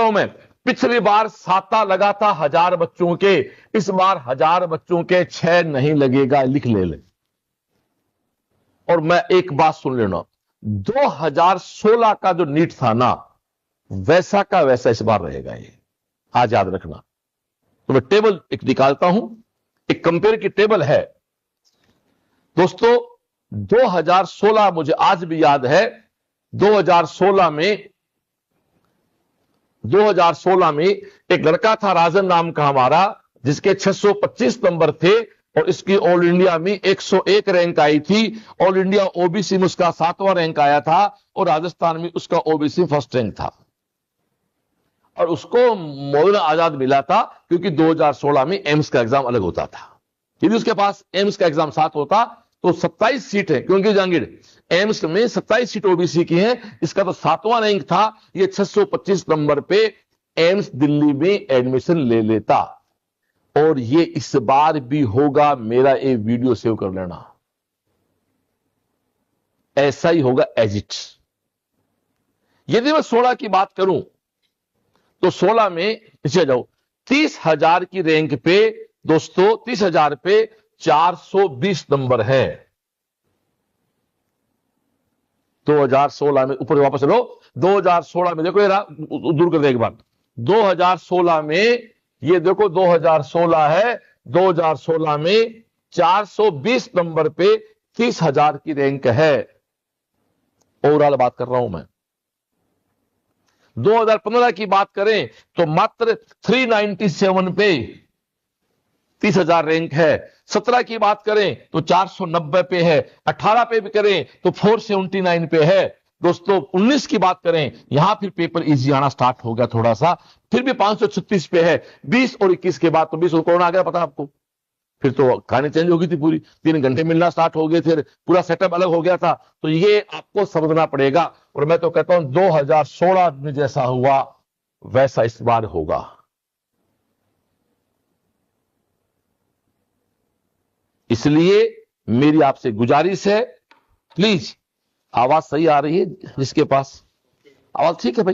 हूं मैं, पिछली बार साता लगा था 1000 बच्चों के, इस बार 1000 बच्चों के 6 नहीं लगेगा, लिख ले। और मैं एक बात सुन लेना, 2016 का जो नीट था ना, वैसा का वैसा इस बार रहेगा ये, आज याद रखना। तो मैं टेबल एक निकालता हूं, एक कंपेयर की टेबल है दोस्तों। 2016 मुझे आज भी याद है, 2016 में एक लड़का था राजन नाम का हमारा, जिसके 625 नंबर थे और इसकी ऑल इंडिया में 101 रैंक आई थी। ऑल इंडिया ओबीसी में उसका 7वां रैंक आया था और राजस्थान में उसका ओबीसी फर्स्ट रैंक था। और उसको मौलाना आजाद मिला था क्योंकि 2016 में एम्स का एग्जाम अलग होता था। यदि उसके पास एम्स का एग्जाम 7 होता तो 27 सीट है, क्योंकि जहांगीर एम्स में 27 सीट ओबीसी की है, इसका तो 7वां रैंक था। ये 625 नंबर पे एम्स दिल्ली में एडमिशन ले लेता। और ये इस बार भी होगा, मेरा ये वीडियो सेव कर लेना, ऐसा ही होगा एज इट। यदि मैं 16 की बात करूं तो 16 में पीछे जाओ, 30,000 की रैंक पे दोस्तों, 30,000 पे 420 नंबर है। 2016 में ऊपर वापस चलो, 2016 में देखो, ये दूर कर दे एक बार, 2016 में ये देखो 2016 है, 2016 में 420 नंबर पे 30,000 की रैंक है। ओवरऑल बात कर रहा हूं मैं। 2015 की बात करें तो मात्र 397 पे 30,000 रैंक है। 17 की बात करें तो 490 पे है। 18 पे भी करें तो 479 पे है। दोस्तों 19 की बात करें, यहां फिर पेपर इजी आना स्टार्ट हो गया थोड़ा सा, फिर भी 536 पे है। 20 और 21 के बाद तो 20 और कोरोना आ गया, पता आपको, फिर तो कहानी चेंज हो गई थी पूरी, 3 घंटे मिलना स्टार्ट हो गए थे, पूरा सेटअप अलग हो गया था। तो ये आपको समझना पड़ेगा। और मैं तो कहता हूं 2016 में जैसा हुआ वैसा इस बार होगा। इसलिए मेरी आपसे गुजारिश है, प्लीज, आवाज सही आ रही है जिसके पास आवाज ठीक है भाई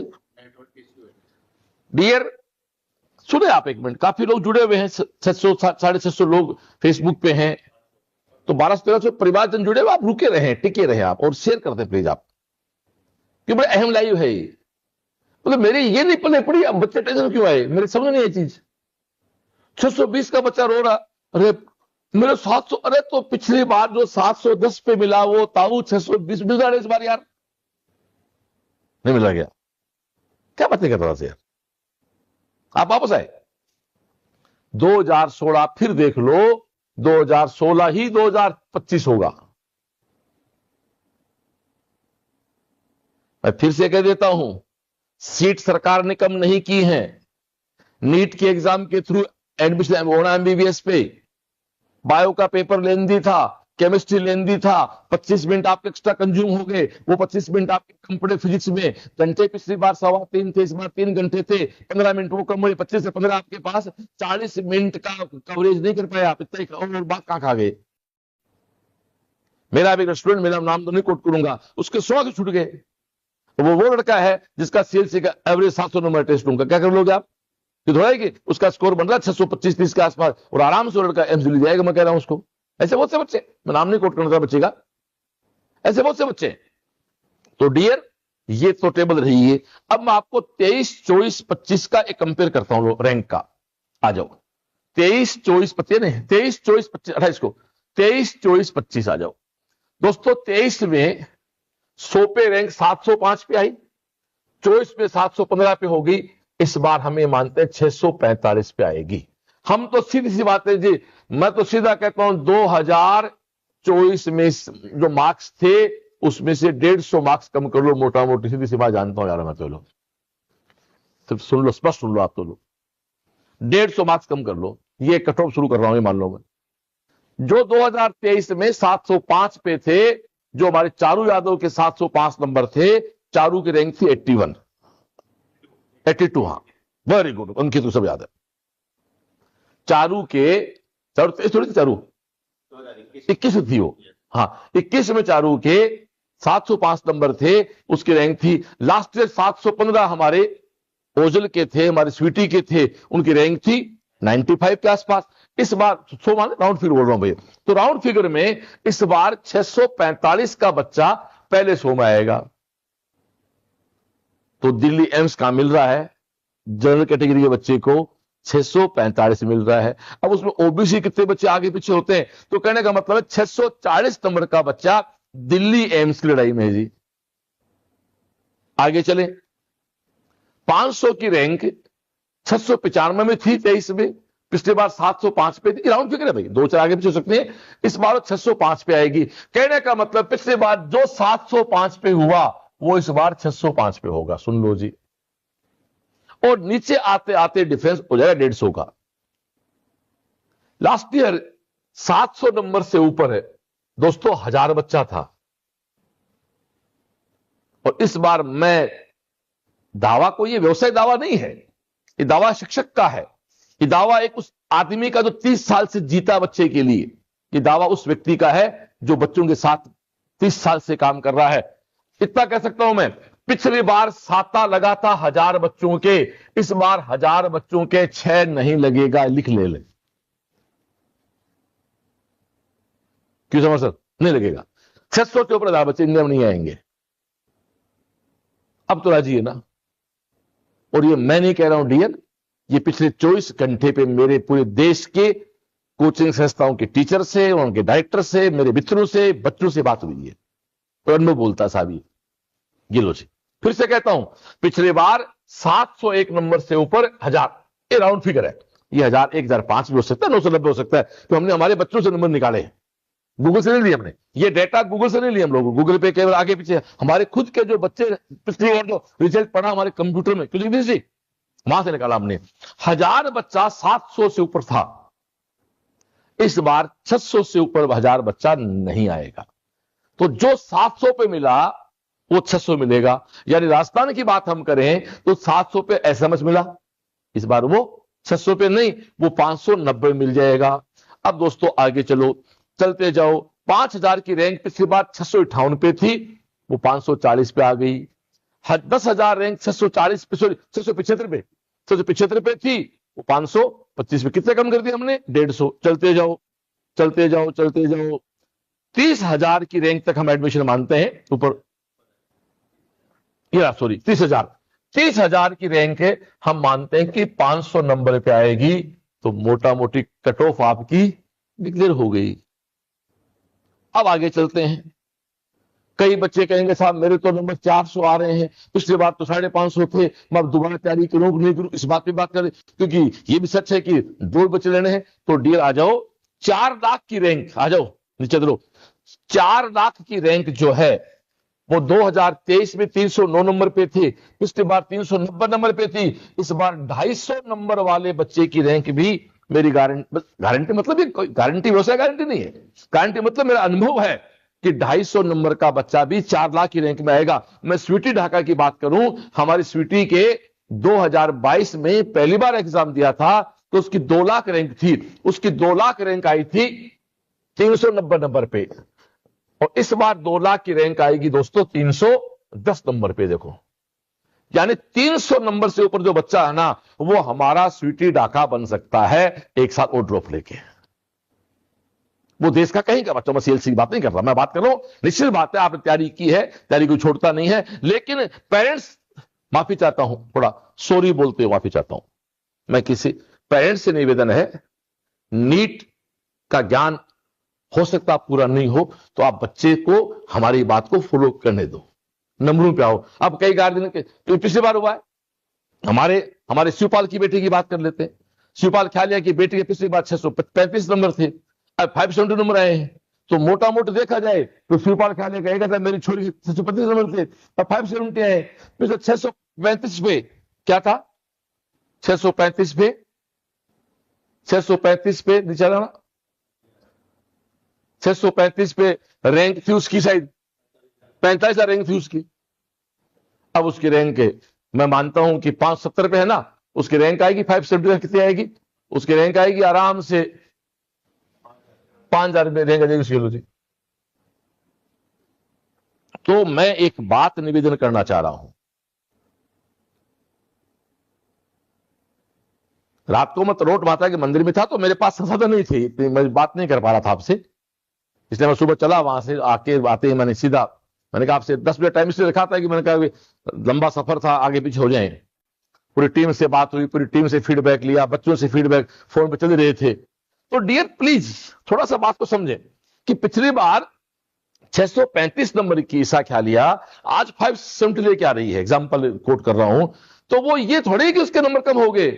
डियर, सुने आप एक मिनट। काफी लोग जुड़े हुए हैं, 600 650 लोग फेसबुक पे हैं, तो 1200-1300 परिवारजन जुड़े हुए। आप रुके रहे, टिके रहे आप, और शेयर कर दें प्लीज आप, क्योंकि बड़ा अहम लाइव है ये। मतलब मेरे ये नहीं पले पड़ी, अब बच्चे टेंशन क्यों आए, मेरे समझ नहीं है चीज। 620 का बच्चा रो रहा, अरे मेरे 700, अरे तो पिछली बार जो 710 पे मिला वो ताऊ 620 मिल रहा है, इस बार यार नहीं मिला गया, क्या बातें कर रहा था यार। आप वापस आए 2016, फिर देख लो 2016 ही 2025 होगा। मैं फिर से कह देता हूं, सीट सरकार ने कम नहीं की है। नीट के एग्जाम के थ्रू एडमिशन होना एमबीबीएस पे, बायो का पेपर लेंदी था, केमिस्ट्री लेंदी था, 25 मिनट आपके एक्स्ट्रा कंज्यूम हो गए। वो 25 मिनट आपके कंप्यूटर फिजिक्स में घंटे, पिछली बार 3.25 थे, इस बार 3 घंटे थे, 15 मिनट वो कम हुए, 25 से 15 आपके पास 40 मिनट का कवरेज नहीं कर पाए आप, इतना ही और बात कहां खा गए। मेरा एक स्टूडेंट, मेरा नाम तो नहीं कोट करूंगा, उसके 100 के छूट गए। वो लड़का है जिसका सीएलसी का एवरेज 700 नंबर टेस्ट होगा, क्या कर लोगे आप, थोड़ा है कि उसका स्कोर बन रहा है 625-30 के आसपास, और आराम से लड़का एम्स ले जाएगा। मैं कह रहा हूं उसको, ऐसे बहुत से बच्चे, मैं नाम नहीं कोट करना बच्चे का, ऐसे बहुत से बच्चे। तो डियर, ये तो टेबल रही है। अब मैं आपको 23, 24, 25 का एक कंपेयर करता हूं रैंक का। आ जाओ 23, 24, 25 नहीं, 23, 24, 25, 28 को 23, 24, 25 आ जाओ दोस्तों। 23 में 100 पे रैंक 705 पे आई, 24 में 715 पे होगी। इस बार हमें मानते हैं 645 पे आएगी। हम तो सीधी सी बात है जी, मैं तो सीधा कहता हूं 2024 में जो मार्क्स थे उसमें से 150 मार्क्स कम कर लो, मोटा मोटी सीधी सी बात जानता हूं यार मैं तो। लो सिर्फ सुन लो, स्पष्ट सुन लो आप तो लोग, 150 मार्क्स कम कर लो, ये कट ऑफ शुरू कर रहा हूं, ये मान लो मैं। जो 2023 में 705 पे थे, जो हमारे चारू यादव के 705 नंबर थे, चारू की रैंक थी 82, हाँ वेरी गुड, उनकी तो सब याद है। चारू के थोड़ी चारू 21 थी वो, हाँ 21 में चारू के 705 नंबर थे, उसकी रैंक थी। लास्ट ईयर 715 हमारे ओजल के थे, हमारे स्वीटी के थे, उनकी रैंक थी 95 के आसपास। इस बार 100 मान राउंड फिगर बोल रहा हूं भैया, तो राउंड फिगर में इस बार 645 का बच्चा पहले 100 में आएगा। तो दिल्ली एम्स का मिल रहा है जनरल कैटेगरी के बच्चे को 645 मिल रहा है। अब उसमें ओबीसी कितने बच्चे आगे पीछे होते हैं, तो कहने का मतलब है 640 नंबर का बच्चा दिल्ली एम्स की लड़ाई में है जी। आगे चले, 500 की रैंक 695 में थी 23 में, पिछली बार 705 पे थी। राउंड फिगर है भाई, 2-4 आगे पीछे हो सकते हैं। इस बार 605 पे आएगी। कहने का मतलब पिछली बार जो 705 पे हुआ वो इस बार 605 पे होगा। सुन लो जी, और नीचे आते आते डिफरेंस हो जाएगा 150 का। लास्ट ईयर 700 नंबर से ऊपर है दोस्तों 1000 बच्चा था, और इस बार मैं दावा, को ये व्यवसाय दावा नहीं है, ये दावा शिक्षक का है। ये दावा एक उस आदमी का जो 30 साल से जीता बच्चे के लिए, ये दावा उस व्यक्ति का है जो बच्चों के साथ 30 साल से काम कर रहा है। इतना कह सकता हूं मैं, पिछली बार साता लगा था 1000 बच्चों के, इस बार 1000 बच्चों के 6 नहीं लगेगा। लिख ले क्यों समझ सर, नहीं लगेगा। 600 के ऊपर 1000 बच्चे इंडिया में नहीं आएंगे। अब तो राजी है ना। और ये मैं नहीं कह रहा हूं डियर, ये पिछले 24 घंटे पे मेरे पूरे देश के कोचिंग संस्थाओं के टीचर से, उनके डायरेक्टर से, मेरे मित्रों से, बच्चों से बात हुई है, और अनुभव बोलता साहब ये लो जी। फिर से कहता हूं, पिछले बार 701 नंबर से ऊपर 1000, ये राउंड फिगर है। ये 1000, 1005 भी हो सकता है, 990 हो सकता है, तो हमने हमारे बच्चों से नंबर निकाले हैं, गूगल से नहीं लिया हमने। ये डेटा गूगल से नहीं लिया हम लोग, गूगल पे केवल आगे पीछे हमारे खुद के जो बच्चे पिछली बार जो रिजल्ट पढ़ा हमारे कंप्यूटर में, क्यों जगदीश जी, वहां से निकाला हमने। 1000 बच्चा 700 से ऊपर था, इस बार 600 से ऊपर 1000 बच्चा नहीं आएगा। तो जो 700 पे मिला वो 600 मिलेगा। यानी राजस्थान की बात हम करें तो 700 पे एसएमएस मिला, इस बार वो 600 पे नहीं, वो 590 मिल जाएगा। अब दोस्तों आगे चलो, चलते जाओ। 5000 की रैंक पिछली बार 658 पे थी, वो 540 पे आ गई। 10,000 रैंक 640 पे, सॉरी 675 पे थी, वो 525 पे। कितने कम कर दिया हमने, 150। चलते जाओ चलते जाओ चलते जाओ, 30,000 की रैंक तक हम एडमिशन मानते हैं ऊपर, सॉरी 30,000 की रैंक है, हम मानते हैं कि 500 नंबर पे आएगी, तो मोटा मोटी कट ऑफ आपकी डिक्लेयर हो गई। अब आगे चलते हैं। कई बच्चे कहेंगे साहब मेरे तो नंबर 400 आ रहे हैं, पिछली बार तो 550 थे, मैं अब दोबारा तैयारी करूं कि नहीं करूं, इस बात पे बात करें, क्योंकि ये भी सच है कि 2 बच्चे लेने हैं। तो डियर आ जाओ, 4 लाख की रैंक, आ जाओ नीचे दो। 4 लाख की रैंक जो है वो 2023 में 309 नंबर पे थी, पिछली बार 390 नंबर पे थी, इस बार 250 नंबर वाले बच्चे की रैंक भी मेरी गारंटी मतलब ये गारंटी व्यवसाय गारंटी नहीं है, गारंटी मतलब मेरा अनुभव है कि 250 नंबर का बच्चा भी 4 लाख की रैंक में आएगा। मैं स्वीटी ढाका की बात करूं, हमारी स्वीटी के 2022 में पहली बार एग्जाम दिया था तो उसकी 2 लाख रैंक थी, उसकी 2 लाख रैंक आई थी 390 नंबर पे, और इस बार 2 लाख की रैंक आएगी दोस्तों 310 नंबर पे। देखो, यानी 300 नंबर से ऊपर जो बच्चा है ना, वो हमारा स्वीटी ढाका बन सकता है एक साथ और ड्रॉप लेके। वो देश का कहीं का बच्चा, मैं सीएलसी की बात नहीं कर रहा, मैं बात कर रहा हूं निश्चित बात है आपने तैयारी की है, तैयारी को छोड़ता नहीं है, लेकिन पेरेंट्स, माफी चाहता हूं, थोड़ा सॉरी बोलते हुए माफी चाहता हूं, मैं किसी पेरेंट्स से निवेदन है, नीट का ज्ञान हो सकता पूरा नहीं हो तो आप बच्चे को हमारी बात को फॉलो करने दो, नंबरों पे आओ। अब कई गार्जियन के, तो पिछली बार हुआ है, हमारे शिवपाल की बेटी की बात कर लेते हैं। शिवपाल ख्यालिया की बेटी के पिछली बार 635 नंबर थे, अब 570 नंबर आए हैं, तो मोटा मोटा देखा जाए तो शिवपाल ख्यालिया कहेगा था मेरी छोरी 635 नंबर थे, अब 570 आए। पिछले 635 पे क्या था, 635 पे नीचे ना, 635 पे रैंक थी उसकी, शायद 45 रैंक थी उसकी। अब उसकी रैंक मैं मानता हूं कि 570 पे है ना, उसकी रैंक आएगी 570 कितनी आएगी, उसकी रैंक आएगी आराम से 5,000 में रैंक आ जाएगी उसकी जी। तो मैं एक बात निवेदन करना चाह रहा हूं, रात को मैं तरोट माता के मंदिर में था, तो मेरे पास संसाधन नहीं थी, मैं बात नहीं कर पा रहा था आपसे, इसलिए मैं सुबह चला, वहां से आके आते ही मैंने कहा आपसे 10 मिनट टाइम इसलिए रखा था कि मैंने कहा लंबा सफर था, आगे पीछे हो जाए। पूरी टीम से बात हुई, पूरी टीम से फीडबैक लिया, बच्चों से फीडबैक फोन पे चल रहे थे। तो डियर प्लीज थोड़ा सा बात को समझें कि पिछली बार 635 नंबर की ईसा ख्यालिया आज 570 लेके आ रही है, एग्जाम्पल कोट कर रहा हूं, तो वो ये थोड़ी कि उसके नंबर कम हो गए।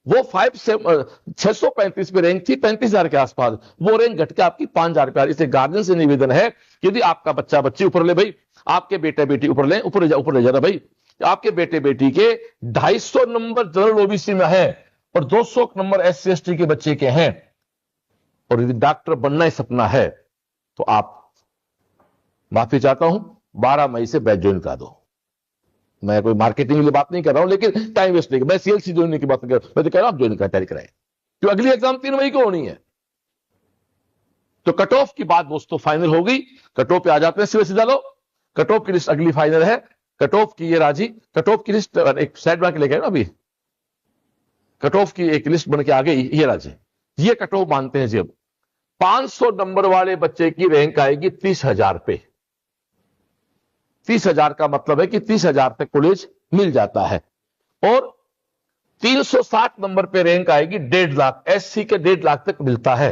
वो 635 पे रैंक थी 35,000 के आसपास, वो रैंक घट के आपकी 5,000 पे। इसे गार्जियन से निवेदन है, यदि आपका बच्चा बच्ची ऊपर ले भाई, आपके बेटे बेटी ऊपर ले, ऊपर ले जा रहा भाई, आपके बेटे बेटी के 250 नंबर जनरल ओबीसी में है और 200 नंबर SC ST के बच्चे के हैं, और यदि डॉक्टर बनना ही सपना है तो आप, माफी चाहता हूं, 12 मई से बैच ज्वाइन करा दो। मैं कोई मार्केटिंग के लिए बात नहीं कर रहा हूं, लेकिन टाइम वेस्ट नहीं, मैं CLC ज्वाइन की बात कर रहा हूं, मैं तो कह रहा हूं आप ज्वाइन का तैयारी कराएं, क्यों अगली एग्जाम 3 मई को होनी है। तो कट ऑफ की बात दोस्तों फाइनल हो गई, कट ऑफ पे आ जाते हैं सीधा लो। कट ऑफ की लिस्ट अगली फाइनल है, कट ऑफ की ये राजी, कट ऑफ की लिस्ट एक साइड बना के लेके ना, अभी कट ऑफ की एक लिस्ट बन के आ गई, ये राजी, ये कट ऑफ मानते हैं जी। अब 500 नंबर वाले बच्चे की रैंक आएगी 30,000 पे। 30,000 का मतलब है कि 30,000 तक कॉलेज मिल जाता है, और 360 नंबर पे रैंक आएगी 1.5 लाख, SC के 1.5 लाख तक मिलता है,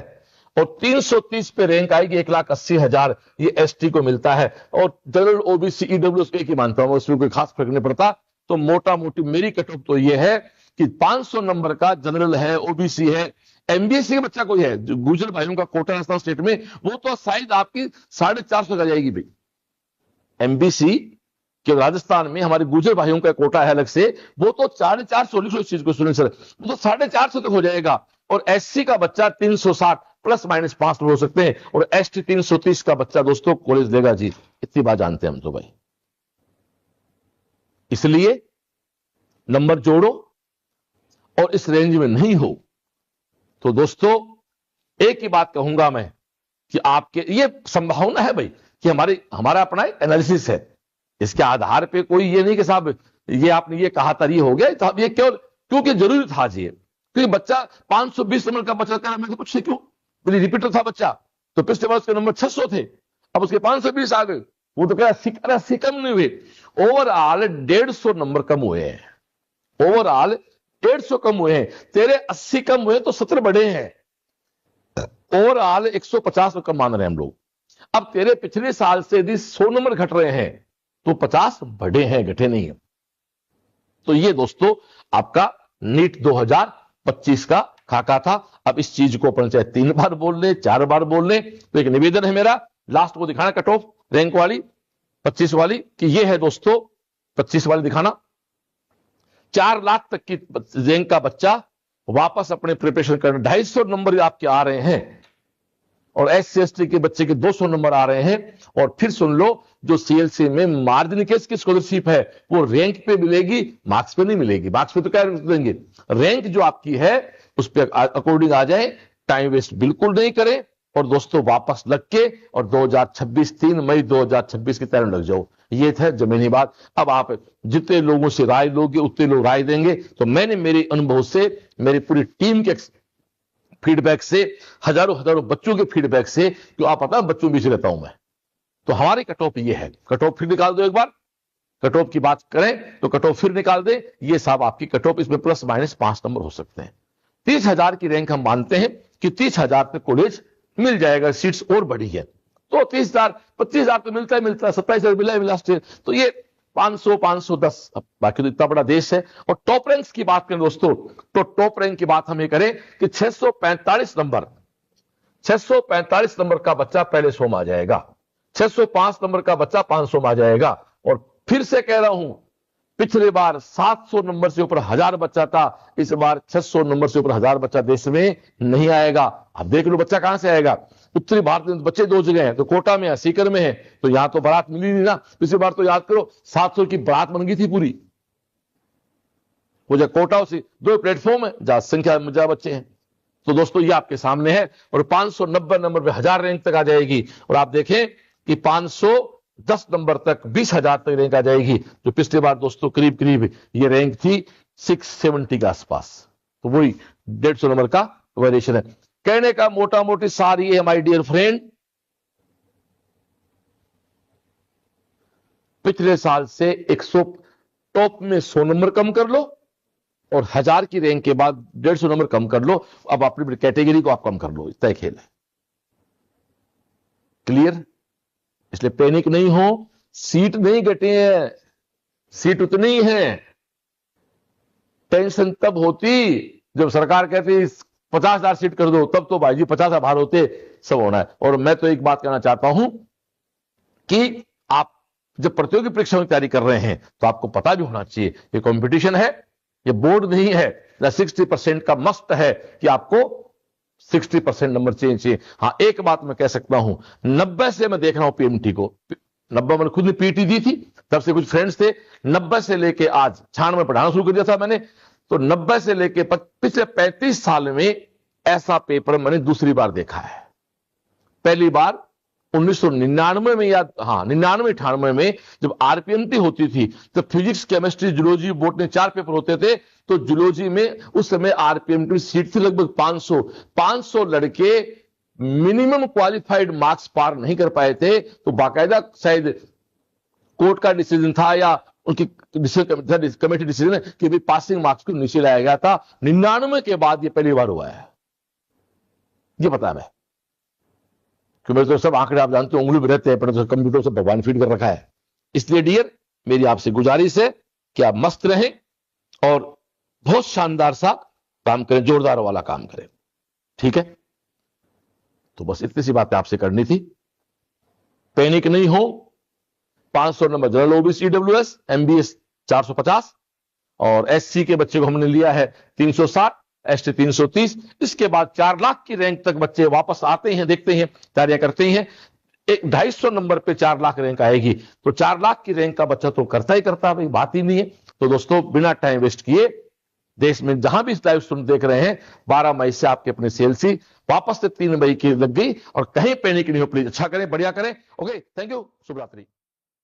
और 330 पे रैंक आएगी 1,80,000, ये ST को मिलता है। और जनरल OBC EWS एक ही मानता हूं, उसमें कोई खास फर्क नहीं पड़ता। तो मोटा मोटी मेरी कट ऑफ तो ये है कि 500 नंबर का जनरल है, OBC है, MBSC का बच्चा कोई है, गुजर भाइयों का कोटा राजस्थान स्टेट में, वो तो शायद आपकी 450 का जाएगी भाई। MBC के राजस्थान में हमारे गुजर भाइयों का कोटा है अलग से, वो तो 450 लिखो इस चीज को, सुनिए सर, वो तो 450 तक हो जाएगा। और SC का बच्चा 360 प्लस माइनस 5 हो सकते हैं, और ST 330 का बच्चा दोस्तों कॉलेज देगा जी, इतनी बात जानते हैं हम तो भाई। इसलिए नंबर जोड़ो, और इस रेंज में नहीं हो तो दोस्तों एक ही बात कहूंगा मैं कि आपके ये संभावना है भाई कि हमारा अपना एनालिसिस है, इसके आधार पे कोई ये नहीं कि साहब ये आपने ये कहा था ये हो गया, तो ये केवल क्योंकि जरूरी था जी, क्योंकि बच्चा 520 नंबर का बच्चा था, मैं कुछ क्यों, मेरी रिपीटर था बच्चा, तो पिछले बार उसके नंबर 600 थे, अब उसके 520 आ गए, वो तो कह रहा कम नहीं हुए, ओवरऑल 150 नंबर कम हुए हैं, ओवरऑल 150 कम हुए हैं, तेरे 80 कम हुए तो 70 बढ़े हैं, ओवरऑल 150 कम मान रहे हैं हम लोग। अब तेरे पिछले साल से यदि 100 नंबर घट रहे हैं तो 50 बढ़े हैं, घटे नहीं है। तो ये दोस्तों आपका नीट 2025 का खाका था। अब इस चीज को अपन चाहे 3 बार बोल ले, 4 बार बोल ले, तो एक निवेदन है मेरा, लास्ट को दिखाना कट ऑफ रैंक वाली 25 वाली, कि ये है दोस्तों 25 वाली दिखाना। 4 लाख तक की रैंक का बच्चा वापस अपने प्रिपरेशन करने, 250 नंबर आपके आ रहे हैं, और SC ST के बच्चे के 200 नंबर आ रहे हैं। और फिर सुन लो, जो CLC में मार्जिन केस की स्कॉलरशिप है वो रैंक पे मिलेगी, मार्क्स पे नहीं मिलेगी। मार्क्स पे तो क्या देंगे, रैंक जो आपकी है उस पर अकॉर्डिंग आ जाए, टाइम वेस्ट बिल्कुल नहीं करें, और दोस्तों वापस लग के और 2026 3 मई 2026 की तैयारी लग जाओ। ये था जमीनी बात। अब आप जितने लोगों से राय लोगे उतने लोग राय देंगे। तो मैंने मेरे अनुभव से, मेरी पूरी टीम के फीडबैक से, हजारों बच्चों के फीडबैक से, क्यों आप पता है बच्चों बीच रहता हूं मैं, तो हमारी कट ऑफ ये है। कट ऑफ फिर निकाल दो, एक बार कट ऑफ की बात करें तो कट ऑफ फिर निकाल दे, ये साहब आपकी कट ऑफ, इसमें प्लस माइनस 5 नंबर हो सकते हैं। 30,000 की रैंक हम मानते हैं कि 30,000 तक कॉलेज मिल जाएगा, सीट्स और बढ़ी है तो 30,000 25,000 तो मिलता है 27,000 मिला है लास्ट ईयर, तो ये 500 510, बाकी तो इतना बड़ा देश है। और टॉप रैंक्स की बात करें दोस्तों, तो टॉप रैंक की बात हम ये करें कि 645 नंबर का बच्चा पहले 100 में आ जाएगा, 605 नंबर का बच्चा 500 में आ जाएगा। और फिर से कह रहा हूं, पिछले बार 700 नंबर से ऊपर 1000 बच्चा था, इस बार 600 नंबर से ऊपर 1000 बच्चा देश में नहीं आएगा। अब देख लो बच्चा कहां से आएगा, उत्तरी भारत में बच्चे 2 जगह हैं, तो कोटा में है, सीकर में है, तो यहां तो बारात मिली नहीं ना। पिछली बार तो याद करो 700 की बारात बन गई थी पूरी, वो जो कोटा से 2 प्लेटफॉर्म है जहां संख्या में ज्यादा बच्चे हैं। तो दोस्तों ये आपके सामने है, और 590 नंबर पे 1000 रैंक तक आ जाएगी। और आप देखें कि 510 नंबर तक 20,000 तक रैंक आ जाएगी, जो पिछली बार दोस्तों करीब करीब ये रैंक थी 670 के आसपास। तो वही 150 नंबर का वेरिएशन है। कहने का मोटा मोटी सार ये है माय डियर फ्रेंड, पिछले साल से 100 टॉप में 100 नंबर कम कर लो और 1000 की रैंक के बाद 150 नंबर कम कर लो। अब अपनी कैटेगरी को आप कम कर लो, तय खेल है। क्लियर? इसलिए पैनिक नहीं हो, सीट नहीं घटे हैं, सीट उतनी है। टेंशन तब होती जब सरकार कहती 50,000 सीट कर दो, तब तो भाई जी 50,000 बाहर होते, सब होना है। और मैं तो एक बात कहना चाहता हूं कि आप जब प्रतियोगी परीक्षा की तैयारी कर रहे हैं तो आपको पता भी होना चाहिए ये कंपटीशन है, ये बोर्ड नहीं है। 60% का मस्ट है कि आपको 60% नंबर चाहिए। हाँ, एक बात मैं कह सकता हूं, 90 से मैं देख रहा हूं पीएमटी को, 90 मैंने खुद ने पीटी दी थी, तब से कुछ फ्रेंड्स थे, 90 से लेके आज 96 में पढ़ाना शुरू कर दिया था मैंने, तो 90 से लेके पिछले 35 साल में ऐसा पेपर मैंने दूसरी बार देखा है। पहली बार 1999 में, या हाँ 99-98 में जब आरपीएमटी होती थी, तो physics, chemistry, zoology, botany 4 paper होते थे। तो जूलॉजी में उस समय आरपीएमटी सीट थी लगभग 500 लड़के मिनिमम क्वालिफाइड मार्क्स पार नहीं कर पाए थे। तो बाकायदा शायद कोर्ट का डिसीजन था या उनकी कमेटी डिसीजन है कि भी पासिंग मार्क्स को नीचे लाया गया था। 99 के बाद ये पहली बार हुआ है, ये पता है मैं, क्योंकि मेरे तो सब आंकड़े आप जानते हो उंगली में रहते हैं, पर तो कंप्यूटर से भगवान फीड कर रखा है। इसलिए डियर, मेरी आपसे गुजारिश है कि आप मस्त रहें और बहुत शानदार सा काम करें, जोरदार वाला काम करें, ठीक है? तो बस इतनी सी बातें आपसे करनी थी। पैनिक नहीं हो। 500 number general OBC EWS, MBS 450 और एससी के बच्चे को हमने लिया है 360, एसटी 330। इसके बाद 4 लाख की रैंक तक बच्चे वापस आते हैं, देखते हैं, तैयारियां करते हैं। 250 नंबर पे 4 लाख रैंक आएगी, तो 4 लाख की रैंक का बच्चा तो करता ही करता, भाई बात ही नहीं है। तो दोस्तों, बिना टाइम वेस्ट किए, देश में जहां भी इस लाइव स्ट्रीम देख रहे हैं, 12 मई से आपके अपने सीएलसी वापस से 3 मई की लग गई। और कहीं पैनिक नहीं हो, प्लीज अच्छा करें, बढ़िया करें। ओके, थैंक यू, शुभ रात्रि।